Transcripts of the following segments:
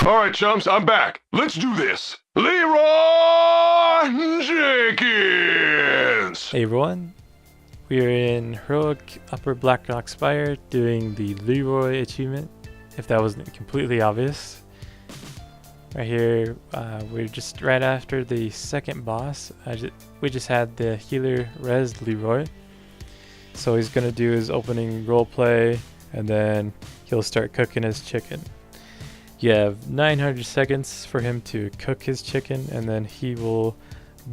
Alright, chumps, I'm back. Let's do this. Leeroy Jenkins! Hey everyone, we are in Heroic Upper Blackrock Spire doing the Leeroy achievement, if that wasn't completely obvious. Right here, we're just right after the second boss. We just had the healer res Leeroy. So he's going to do his opening roleplay and then he'll start cooking his chicken. You have 900 seconds for him to cook his chicken, and then he will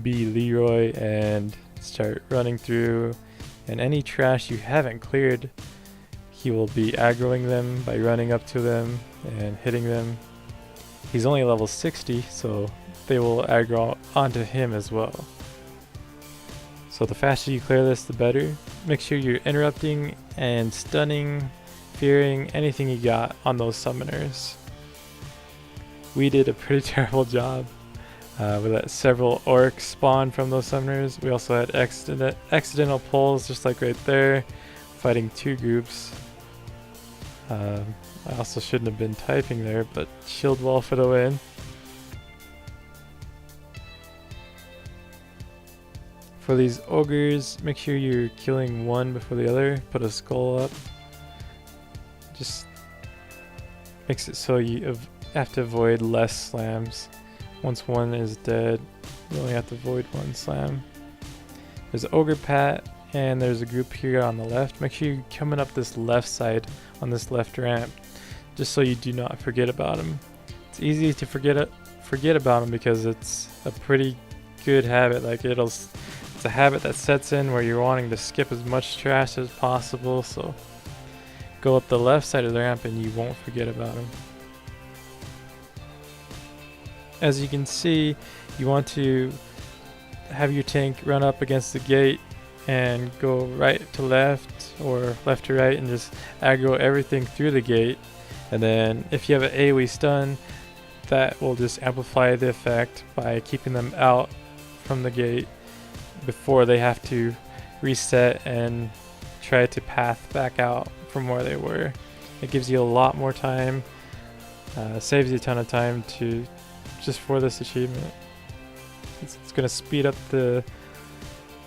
be Leeroy and start running through, and any trash you haven't cleared, he will be aggroing them by running up to them and hitting them. He's only level 60, so they will aggro onto him as well. So the faster you clear this, the better. Make sure you're interrupting and stunning, fearing anything you got on those summoners. We did a pretty terrible job. We let several orcs spawn from those summoners. We also had accidental pulls, just like right there, fighting two groups. I also shouldn't have been typing there, but shield wall for the win. For these ogres, make sure you're killing one before the other. Put a skull up. Just makes it so you have to avoid less slams. Once one is dead, you only have to avoid one slam. There's Ogre Pat, and there's a group here on the left. Make sure you're coming up this left side on this left ramp, just so you do not forget about them. It's easy to forget about them because it's a pretty good habit. Like it's a habit that sets in where you're wanting to skip as much trash as possible. So go up the left side of the ramp and you won't forget about them. As you can see, you want to have your tank run up against the gate and go right to left or left to right and just aggro everything through the gate. And then if you have an AoE stun, that will just amplify the effect by keeping them out from the gate before they have to reset and try to path back out from where they were. It gives you a lot more time, saves you a ton of time just for this achievement. It's going to speed up the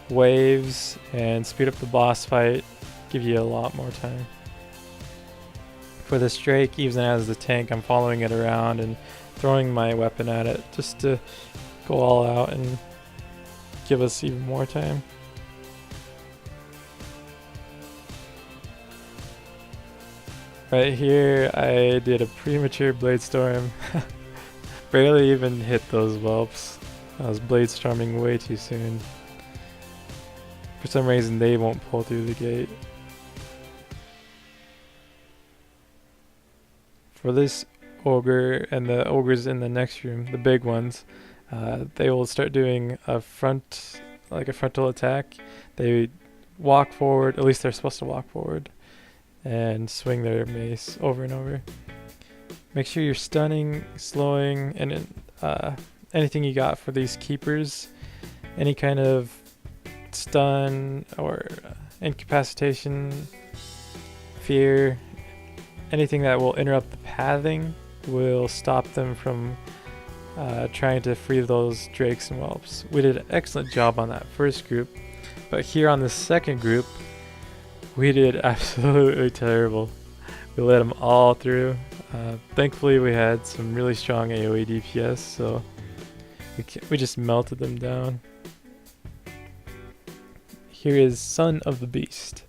waves and speed up the boss fight, give you a lot more time. For this Drake, even as the tank, I'm following it around and throwing my weapon at it just to go all out and give us even more time. Right here, I did a premature Blade Storm. Barely even hit those whelps. I was blade storming way too soon. For some reason they won't pull through the gate. For this ogre and the ogres in the next room, the big ones, they will start doing a frontal attack. They walk forward, at least they're supposed to walk forward, and swing their mace over and over. Make sure you're stunning, slowing, and anything you got for these keepers. Any kind of stun or incapacitation, fear, anything that will interrupt the pathing will stop them from trying to free those drakes and whelps. We did an excellent job on that first group, but here on the second group, we did absolutely terrible. We let them all through. Thankfully we had some really strong AoE DPS, so we just melted them down. Here is Son of the Beast.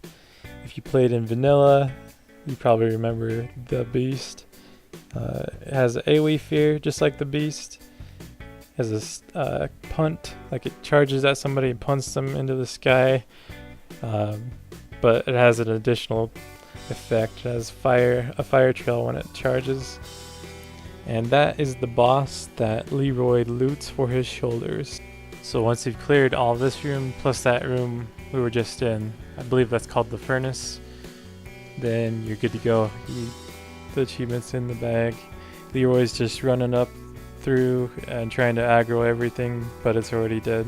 If you played in vanilla, you probably remember the Beast. It has AoE fear just like the Beast. It has a punt, like it charges at somebody and punts them into the sky. But it has an additional effect. It has a fire trail when it charges. And that is the boss that Leeroy loots for his shoulders. So once you've cleared all this room plus that room we were just in, I believe that's called the furnace, then you're good to go. The achievement's in the bag. Leeroy's just running up through and trying to aggro everything, but it's already dead.